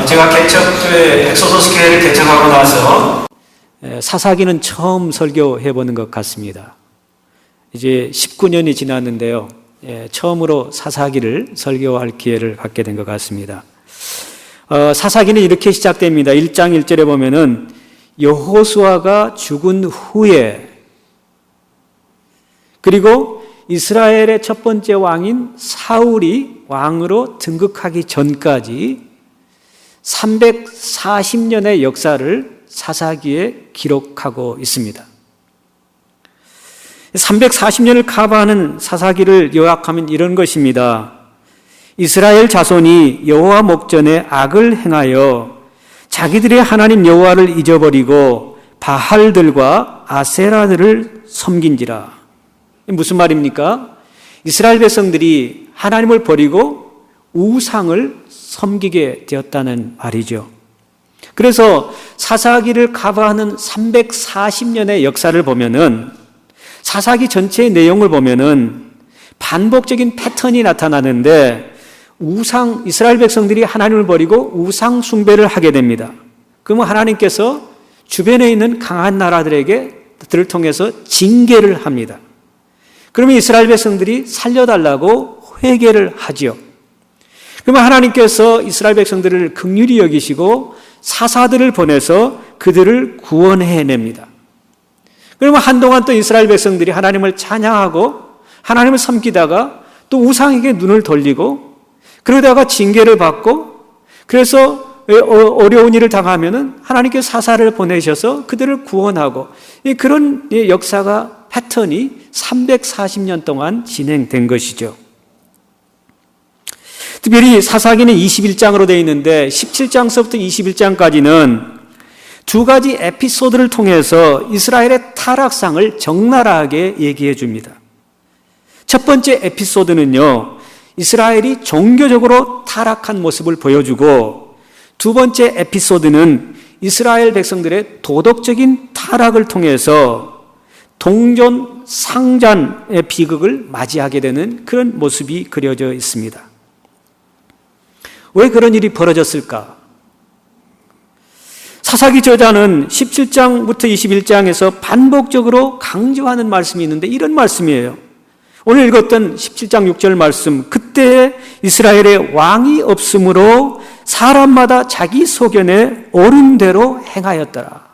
제가 개척교회 엑소더스 교회를 개척하고 나서 사사기는 처음 설교해보는 것 같습니다. 이제 19년이 지났는데요. 처음으로 사사기를 설교할 기회를 갖게 된 것 같습니다. 사사기는 이렇게 시작됩니다. 1장 1절에 보면은 여호수아가 죽은 후에, 그리고 이스라엘의 첫 번째 왕인 사울이 왕으로 등극하기 전까지 340년의 역사를 사사기에 기록하고 있습니다. 340년을 커버하는 사사기를 요약하면 이런 것입니다. 이스라엘 자손이 여호와 목전에 악을 행하여 자기들의 하나님 여호와를 잊어버리고 바할들과 아세라들을 섬긴지라. 무슨 말입니까? 이스라엘 백성들이 하나님을 버리고 우상을 섬기게 되었다는 말이죠. 그래서 사사기를 커버하는 340년의 역사를 보면은, 사사기 전체의 내용을 보면은 반복적인 패턴이 나타나는데, 이스라엘 백성들이 하나님을 버리고 우상 숭배를 하게 됩니다. 그러면 하나님께서 주변에 있는 강한 나라들을 통해서 징계를 합니다. 그러면 이스라엘 백성들이 살려달라고 회개를 하지요. 그러면 하나님께서 이스라엘 백성들을 긍휼히 여기시고 사사들을 보내서 그들을 구원해냅니다. 그러면 한동안 또 이스라엘 백성들이 하나님을 찬양하고 하나님을 섬기다가 또 우상에게 눈을 돌리고, 그러다가 징계를 받고, 그래서 어려운 일을 당하면은 하나님께서 사사를 보내셔서 그들을 구원하고, 그런 역사가, 패턴이 340년 동안 진행된 것이죠. 특별히 사사기는 21장으로 되어 있는데 17장서부터 21장까지는 두 가지 에피소드를 통해서 이스라엘의 타락상을 적나라하게 얘기해 줍니다. 첫 번째 에피소드는요, 이스라엘이 종교적으로 타락한 모습을 보여주고, 두 번째 에피소드는 이스라엘 백성들의 도덕적인 타락을 통해서 동전 상잔의 비극을 맞이하게 되는 그런 모습이 그려져 있습니다. 왜 그런 일이 벌어졌을까? 사사기 저자는 17장부터 21장에서 반복적으로 강조하는 말씀이 있는데 이런 말씀이에요. 오늘 읽었던 17장 6절 말씀, 그때 이스라엘에 왕이 없으므로 사람마다 자기 소견에 옳은 대로 행하였더라.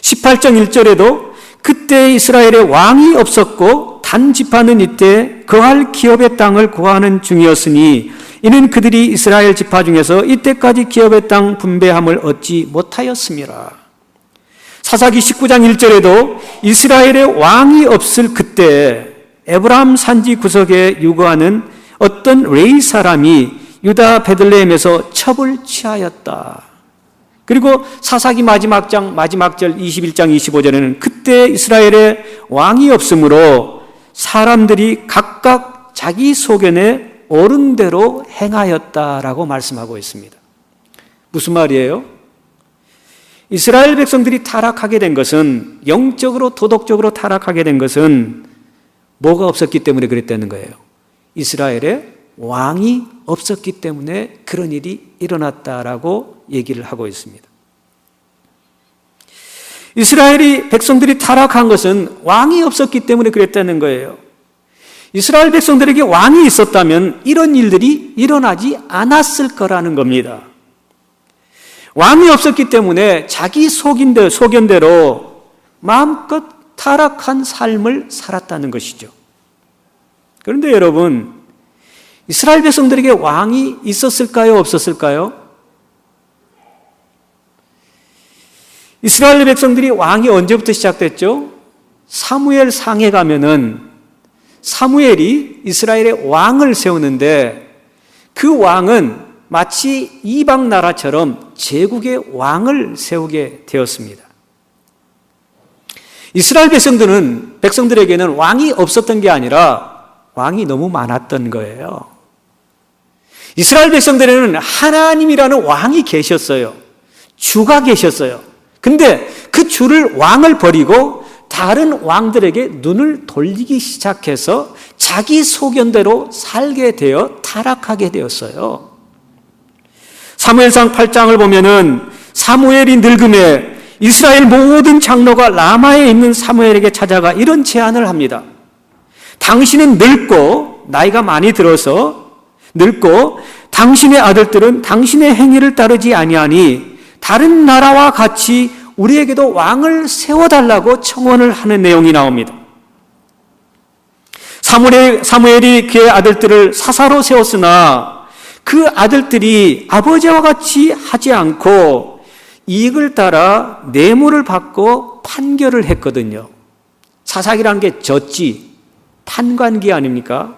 18장 1절에도 그때 이스라엘에 왕이 없었고 단 지파는 이때 거할 기업의 땅을 구하는 중이었으니 이는 그들이 이스라엘 지파 중에서 이때까지 기업의 땅 분배함을 얻지 못하였음이라. 사사기 19장 1절에도 이스라엘에 왕이 없을 그때 에브라임 산지 구석에 유거하는 어떤 레위 사람이 유다 베들레헴에서 첩을 취하였다. 그리고 사사기 마지막 절 21장 25절에는 그때 이스라엘에 왕이 없으므로 사람들이 각각 자기 소견에 옳은 대로 행하였다라고 말씀하고 있습니다. 무슨 말이에요? 이스라엘 백성들이 타락하게 된 것은, 영적으로 도덕적으로 타락하게 된 것은 뭐가 없었기 때문에 그랬다는 거예요. 이스라엘에 왕이 없었기 때문에 그런 일이 일어났다라고 얘기를 하고 있습니다. 이스라엘이 백성들이 타락한 것은 왕이 없었기 때문에 그랬다는 거예요. 이스라엘 백성들에게 왕이 있었다면 이런 일들이 일어나지 않았을 거라는 겁니다. 왕이 없었기 때문에 자기 소견대로 마음껏 타락한 삶을 살았다는 것이죠. 그런데 여러분, 이스라엘 백성들에게 왕이 있었을까요? 없었을까요? 이스라엘 백성들이 왕이 언제부터 시작됐죠? 사무엘 상에 가면은 사무엘이 이스라엘의 왕을 세우는데, 그 왕은 마치 이방 나라처럼 제국의 왕을 세우게 되었습니다. 이스라엘 백성들에게는 왕이 없었던 게 아니라 왕이 너무 많았던 거예요. 이스라엘 백성들에게는 하나님이라는 왕이 계셨어요. 주가 계셨어요. 근데 그 주를, 왕을 버리고 다른 왕들에게 눈을 돌리기 시작해서 자기 소견대로 살게 되어 타락하게 되었어요. 사무엘상 8장을 보면은 사무엘이 늙음에 이스라엘 모든 장로가 라마에 있는 사무엘에게 찾아가 이런 제안을 합니다. 당신은 늙고 나이가 많이 들어서 늙고 당신의 아들들은 당신의 행위를 따르지 아니하니 다른 나라와 같이 우리에게도 왕을 세워달라고 청원을 하는 내용이 나옵니다. 사무엘이 그의 아들들을 사사로 세웠으나 그 아들들이 아버지와 같이 하지 않고 이익을 따라 뇌물을 받고 판결을 했거든요. 사사기라는 게 졌지, 판관기 아닙니까?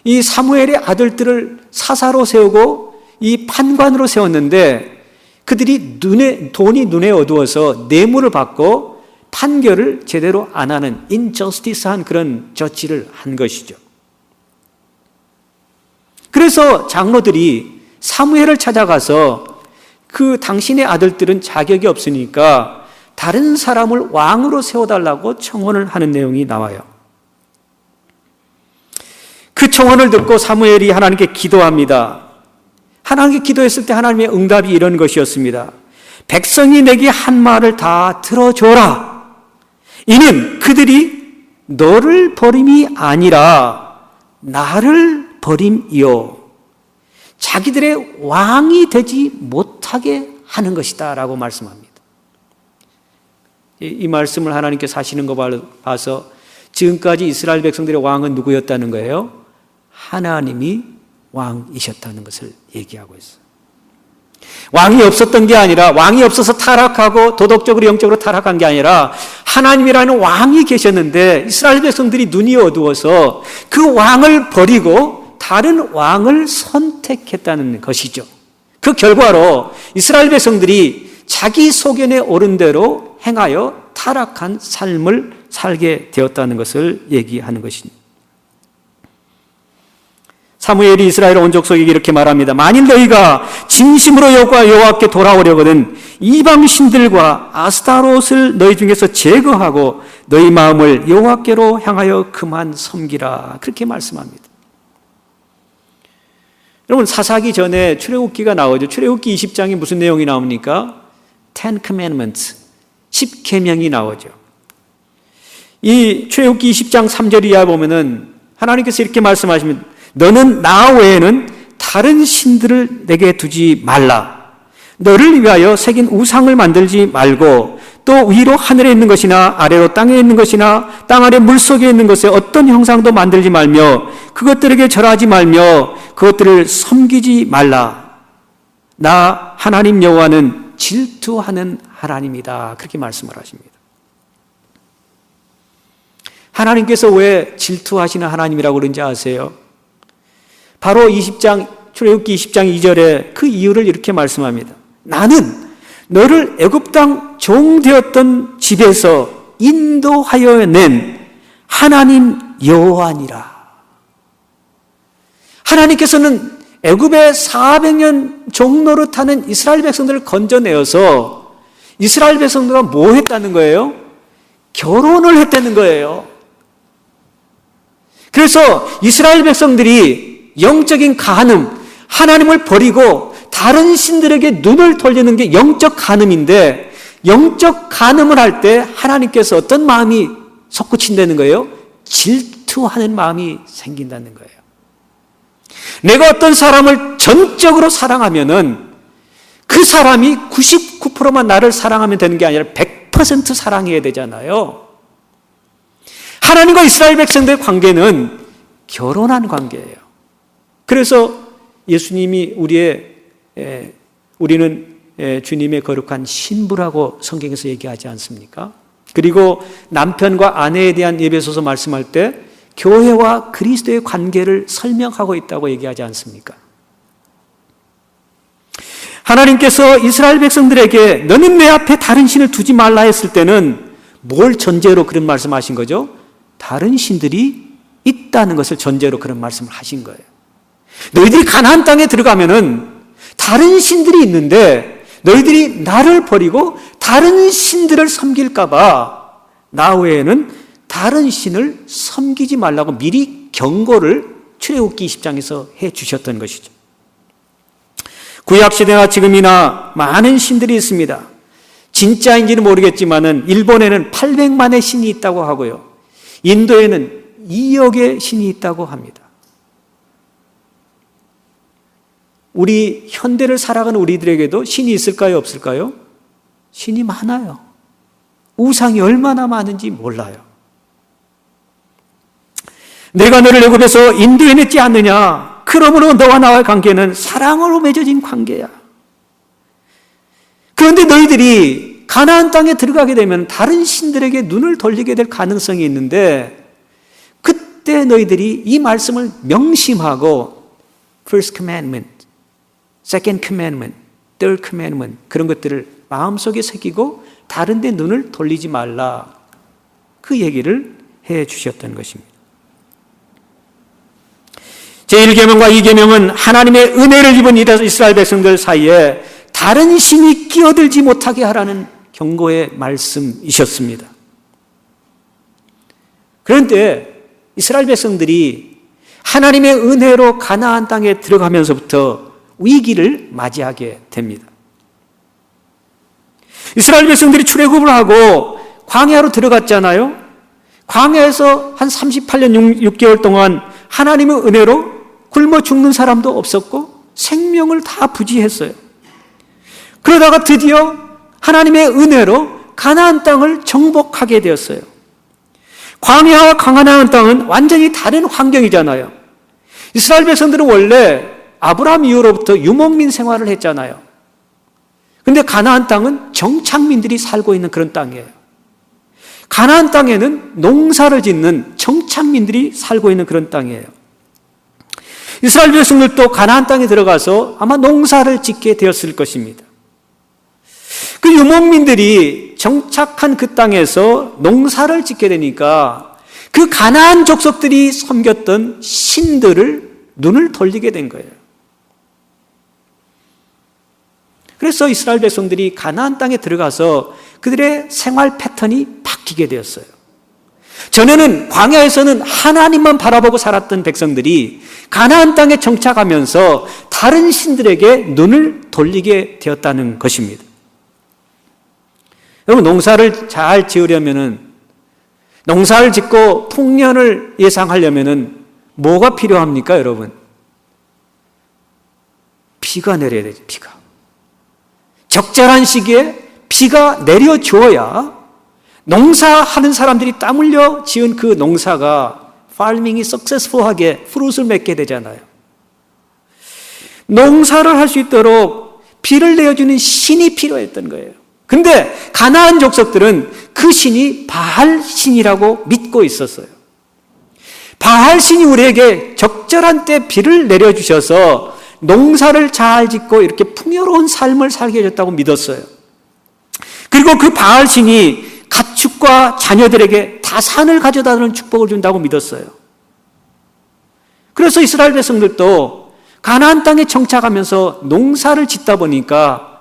이 사무엘의 아들들을 사사로 세우고 이 판관으로 세웠는데 그들이 돈이 눈에 어두워서 뇌물을 받고 판결을 제대로 안 하는 인저스티스한 그런 저지를 한 것이죠. 그래서 장로들이 사무엘을 찾아가서 그 당신의 아들들은 자격이 없으니까 다른 사람을 왕으로 세워달라고 청원을 하는 내용이 나와요. 그 청원을 듣고 사무엘이 하나님께 기도합니다. 하나님께 기도했을 때 하나님의 응답이 이런 것이었습니다. 백성이 내게 한 말을 다 들어줘라. 이는 그들이 너를 버림이 아니라 나를 버림이요 자기들의 왕이 되지 못하게 하는 것이다 라고 말씀합니다. 이 말씀을 하나님께서 하시는 거 봐서 지금까지 이스라엘 백성들의 왕은 누구였다는 거예요? 하나님이 왕이셨다는 것을 얘기하고 있어요. 왕이 없었던 게 아니라, 왕이 없어서 타락하고 도덕적으로 영적으로 타락한 게 아니라 하나님이라는 왕이 계셨는데 이스라엘 백성들이 눈이 어두워서 그 왕을 버리고 다른 왕을 선택했다는 것이죠. 그 결과로 이스라엘 백성들이 자기 소견에 옳은 대로 행하여 타락한 삶을 살게 되었다는 것을 얘기하는 것입니다. 사무엘이 이스라엘 온 족속에게 이렇게 말합니다. 만일 너희가 진심으로 여호와께 돌아오려거든 이방 신들과 아스타롯을 너희 중에서 제거하고 너희 마음을 여호와께로 향하여 그만 섬기라. 그렇게 말씀합니다. 여러분, 사사기 전에 출애굽기가 나오죠. 출애굽기 20장에 무슨 내용이 나옵니까? Ten Commandments, 10계명이 나오죠. 이 출애굽기 20장 3절 이하 보면은 하나님께서 이렇게 말씀하십니다. 너는 나 외에는 다른 신들을 내게 두지 말라. 너를 위하여 새긴 우상을 만들지 말고 또 위로 하늘에 있는 것이나 아래로 땅에 있는 것이나 땅 아래 물속에 있는 것에 어떤 형상도 만들지 말며 그것들에게 절하지 말며 그것들을 섬기지 말라. 나 하나님 여호와는 질투하는 하나님이다. 그렇게 말씀을 하십니다. 하나님께서 왜 질투하시는 하나님이라고 그런지 아세요? 바로 20장, 출애굽기 20장 2절에 그 이유를 이렇게 말씀합니다. 나는 너를 애굽 땅 종 되었던 집에서 인도하여 낸 하나님 여호와니라. 하나님께서는 애굽의 400년 종노릇하는 이스라엘 백성들을 건져내어서 이스라엘 백성들과 뭐 했다는 거예요? 결혼을 했다는 거예요. 그래서 이스라엘 백성들이 영적인 간음, 하나님을 버리고 다른 신들에게 눈을 돌리는 게 영적 간음인데, 영적 간음을 할 때 하나님께서 어떤 마음이 솟구친다는 거예요? 질투하는 마음이 생긴다는 거예요. 내가 어떤 사람을 전적으로 사랑하면은 그 사람이 99%만 나를 사랑하면 되는 게 아니라 100% 사랑해야 되잖아요. 하나님과 이스라엘 백성들의 관계는 결혼한 관계예요. 그래서 예수님이 우리는 주님의 거룩한 신부라고 성경에서 얘기하지 않습니까? 그리고 남편과 아내에 대한 에베소서 말씀할 때 교회와 그리스도의 관계를 설명하고 있다고 얘기하지 않습니까? 하나님께서 이스라엘 백성들에게 너는 내 앞에 다른 신을 두지 말라 했을 때는 뭘 전제로 그런 말씀하신 거죠? 다른 신들이 있다는 것을 전제로 그런 말씀을 하신 거예요. 너희들이 가나안 땅에 들어가면은 다른 신들이 있는데 너희들이 나를 버리고 다른 신들을 섬길까 봐 나 외에는 다른 신을 섬기지 말라고 미리 경고를 출애굽기 20장에서 해 주셨던 것이죠. 구약시대나 지금이나 많은 신들이 있습니다. 진짜인지는 모르겠지만은 일본에는 800만의 신이 있다고 하고요. 인도에는 2억의 신이 있다고 합니다. 우리 현대를 살아가는 우리들에게도 신이 있을까요, 없을까요? 신이 많아요. 우상이 얼마나 많은지 몰라요. 내가 너를 애굽에서 인도해냈지 않느냐? 그러므로 너와 나와의 관계는 사랑으로 맺어진 관계야. 그런데 너희들이 가나안 땅에 들어가게 되면 다른 신들에게 눈을 돌리게 될 가능성이 있는데, 그때 너희들이 이 말씀을 명심하고 First Commandment, Second Commandment, Third Commandment 그런 것들을 마음속에 새기고 다른 데 눈을 돌리지 말라, 그 얘기를 해 주셨던 것입니다. 제1계명과 2계명은 하나님의 은혜를 입은 이스라엘 백성들 사이에 다른 신이 끼어들지 못하게 하라는 경고의 말씀이셨습니다. 그런데 이스라엘 백성들이 하나님의 은혜로 가나안 땅에 들어가면서부터 위기를 맞이하게 됩니다. 이스라엘 백성들이 출애굽을 하고 광야로 들어갔잖아요. 광야에서 한 38년 6개월 동안 하나님의 은혜로 굶어 죽는 사람도 없었고 생명을 다 부지했어요. 그러다가 드디어 하나님의 은혜로 가나안 땅을 정복하게 되었어요. 광야와 가나안 땅은 완전히 다른 환경이잖아요. 이스라엘 백성들은 원래 아브라함 이후로부터 유목민 생활을 했잖아요. 그런데 가나안 땅은 정착민들이 살고 있는 그런 땅이에요. 가나안 땅에는 농사를 짓는 정착민들이 살고 있는 그런 땅이에요. 이스라엘 백성들도 가나안 땅에 들어가서 아마 농사를 짓게 되었을 것입니다. 그 유목민들이 정착한 그 땅에서 농사를 짓게 되니까 그 가나안 족속들이 섬겼던 신들을 눈을 돌리게 된 거예요. 그래서 이스라엘 백성들이 가나안 땅에 들어가서 그들의 생활 패턴이 바뀌게 되었어요. 전에는 광야에서는 하나님만 바라보고 살았던 백성들이 가나안 땅에 정착하면서 다른 신들에게 눈을 돌리게 되었다는 것입니다. 여러분, 농사를 잘 지으려면은, 농사를 짓고 풍년을 예상하려면은 뭐가 필요합니까, 여러분? 비가 내려야 되죠, 비가. 적절한 시기에 비가 내려줘야 농사하는 사람들이 땀 흘려 지은 그 농사가 farming이 successful하게 프루트를 맺게 되잖아요. 농사를 할 수 있도록 비를 내어주는 신이 필요했던 거예요. 근데 가나안 족속들은 그 신이 바알 신이라고 믿고 있었어요. 바알 신이 우리에게 적절한 때 비를 내려주셔서 농사를 잘 짓고 이렇게 풍요로운 삶을 살게 해줬다고 믿었어요. 그리고 그 바알 신이 가축과 자녀들에게 다산을 가져다주는 축복을 준다고 믿었어요. 그래서 이스라엘 백성들도 가나안 땅에 정착하면서 농사를 짓다 보니까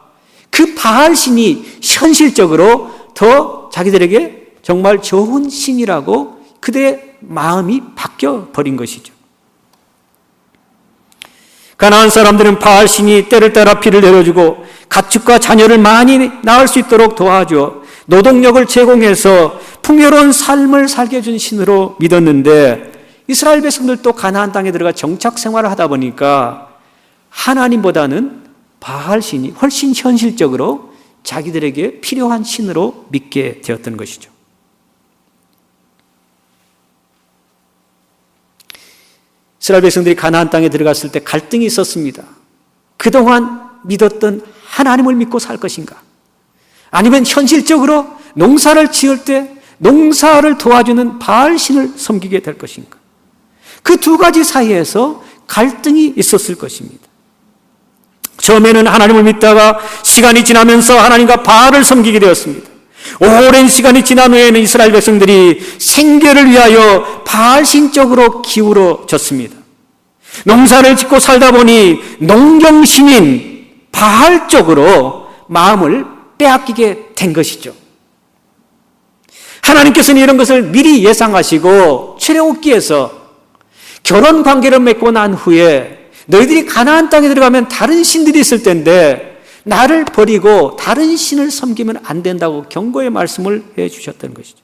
그 바알 신이 현실적으로 더 자기들에게 정말 좋은 신이라고 그들의 마음이 바뀌어 버린 것이죠. 가나안 사람들은 바알 신이 때를 따라 비를 내려주고 가축과 자녀를 많이 낳을 수 있도록 도와줘 노동력을 제공해서 풍요로운 삶을 살게 해준 신으로 믿었는데, 이스라엘 백성들도 가나안 땅에 들어가 정착 생활을 하다 보니까 하나님보다는 바알 신이 훨씬 현실적으로 자기들에게 필요한 신으로 믿게 되었던 것이죠. 이스라엘 백성들이 가나안 땅에 들어갔을 때 갈등이 있었습니다. 그동안 믿었던 하나님을 믿고 살 것인가? 아니면 현실적으로 농사를 지을 때 농사를 도와주는 바알 신을 섬기게 될 것인가? 그 두 가지 사이에서 갈등이 있었을 것입니다. 처음에는 하나님을 믿다가 시간이 지나면서 하나님과 바알을 섬기게 되었습니다. 오랜 시간이 지난 후에는 이스라엘 백성들이 생계를 위하여 바알 신 쪽으로 기울어졌습니다. 농사를 짓고 살다 보니 농경신인 바알 쪽으로 마음을 빼앗기게 된 것이죠. 하나님께서는 이런 것을 미리 예상하시고 출애굽기에서 결혼 관계를 맺고 난 후에 너희들이 가나안 땅에 들어가면 다른 신들이 있을 텐데 나를 버리고 다른 신을 섬기면 안 된다고 경고의 말씀을 해 주셨던 것이죠.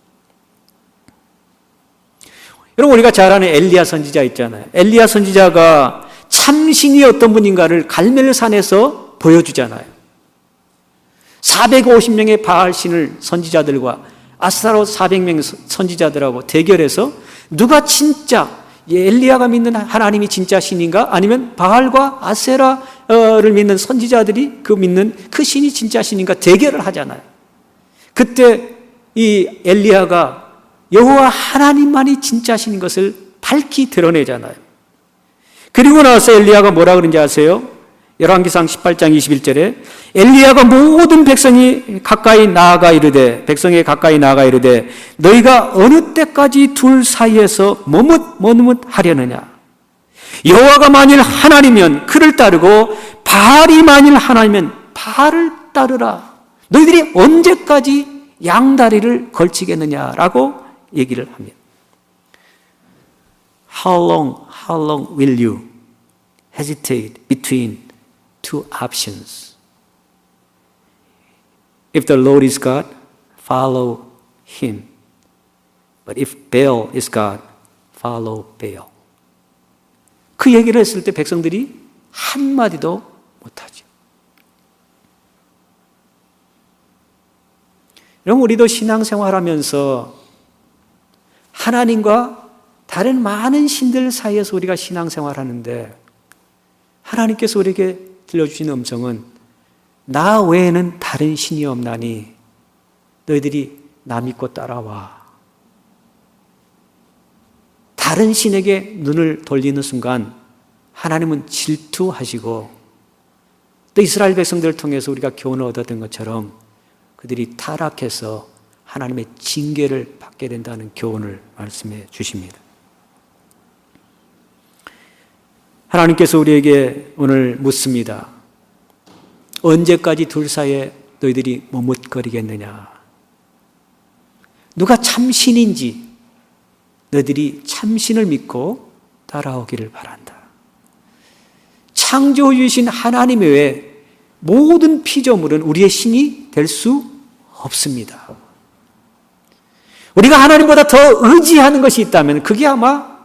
여러분, 우리가 잘 아는 엘리야 선지자 있잖아요. 엘리야 선지자가 참신이 어떤 분인가를 갈멜산에서 보여주잖아요. 450명의 바알신을 선지자들과 아스타롯 400명 선지자들하고 대결해서 누가 진짜 엘리야가 믿는 하나님이 진짜 신인가, 아니면 바알과 아세라를 믿는 선지자들이 믿는 그 신이 진짜 신인가 대결을 하잖아요. 그때 이 엘리야가 여호와 하나님만이 진짜 신인 것을 밝히 드러내잖아요. 그리고 나서 엘리야가 뭐라 그런지 아세요? 열왕기상 18장 21절에 엘리야가 모든 백성이 가까이 나아가 이르되, 백성에 가까이 나아가 이르되 너희가 어느 때까지 둘 사이에서 머뭇하려느냐? 여호와가 만일 하나님이면 그를 따르고 바알이 만일 하나님이면 바알을 따르라. 너희들이 언제까지 양다리를 걸치겠느냐라고 얘기를 합니다. How long will you hesitate between two options? If the Lord is God, follow Him. But if Baal is God, follow Baal. 그 얘기를 했을 때 백성들이 한마디도 못하죠. 여러분, 우리도 신앙생활하면서 하나님과 다른 많은 신들 사이에서 우리가 신앙생활하는데 하나님께서 우리에게 들려주신 음성은 나 외에는 다른 신이 없나니 너희들이 나 믿고 따라와. 다른 신에게 눈을 돌리는 순간 하나님은 질투하시고, 또 이스라엘 백성들을 통해서 우리가 교훈을 얻었던 것처럼 그들이 타락해서 하나님의 징계를 받게 된다는 교훈을 말씀해 주십니다. 하나님께서 우리에게 오늘 묻습니다. 언제까지 둘 사이에 너희들이 머뭇거리겠느냐? 누가 참신인지 너희들이 참신을 믿고 따라오기를 바란다. 창조주이신 하나님 외에 모든 피조물은 우리의 신이 될 수 없습니다. 우리가 하나님보다 더 의지하는 것이 있다면 그게 아마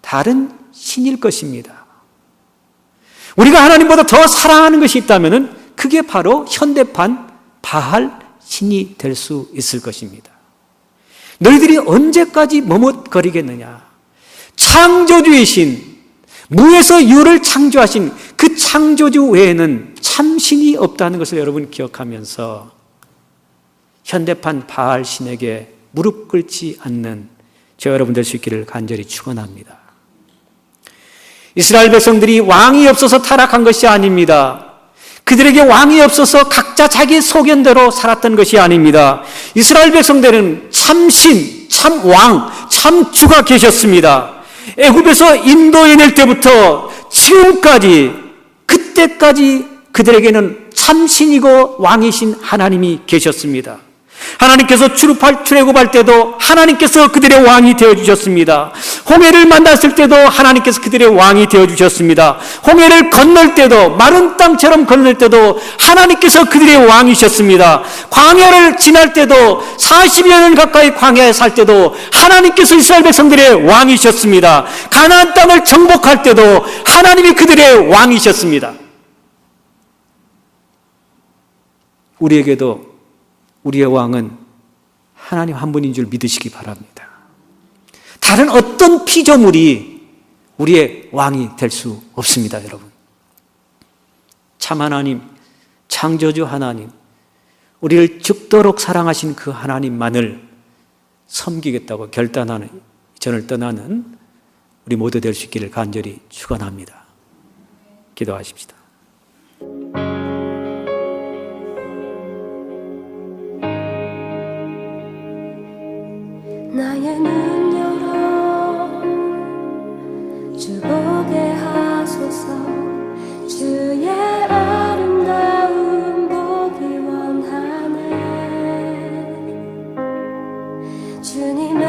다른 신일 것입니다. 우리가 하나님보다 더 사랑하는 것이 있다면 그게 바로 현대판 바알 신이 될 수 있을 것입니다. 너희들이 언제까지 머뭇거리겠느냐? 창조주이신, 무에서 유를 창조하신 그 창조주 외에는 참신이 없다는 것을 여러분 기억하면서 현대판 바알 신에게 무릎 꿇지 않는 저 여러분 될 수 있기를 간절히 축원합니다. 이스라엘 백성들이 왕이 없어서 타락한 것이 아닙니다. 그들에게 왕이 없어서 각자 자기 소견대로 살았던 것이 아닙니다. 이스라엘 백성들은 참신, 참왕, 참주가 계셨습니다. 애굽에서 인도해낼 때부터 지금까지, 그때까지 그들에게는 참신이고 왕이신 하나님이 계셨습니다. 하나님께서 출애굽할 때도 하나님께서 그들의 왕이 되어주셨습니다. 홍해를 만났을 때도 하나님께서 그들의 왕이 되어주셨습니다. 홍해를 건널 때도, 마른 땅처럼 건널 때도 하나님께서 그들의 왕이셨습니다. 광야를 지날 때도, 40여 년 가까이 광야에 살 때도 하나님께서 이스라엘 백성들의 왕이셨습니다. 가나안 땅을 정복할 때도 하나님이 그들의 왕이셨습니다. 우리에게도 우리의 왕은 하나님 한 분인 줄 믿으시기 바랍니다. 다른 어떤 피조물이 우리의 왕이 될 수 없습니다, 여러분. 참 하나님, 창조주 하나님, 우리를 죽도록 사랑하신 그 하나님만을 섬기겠다고 결단하는, 전을 떠나는 우리 모두 될 수 있기를 간절히 축원합니다. 기도하십시다. 나의 눈 열어 주 보게 하소서. 주의 아름다운 보기 원하네. 주님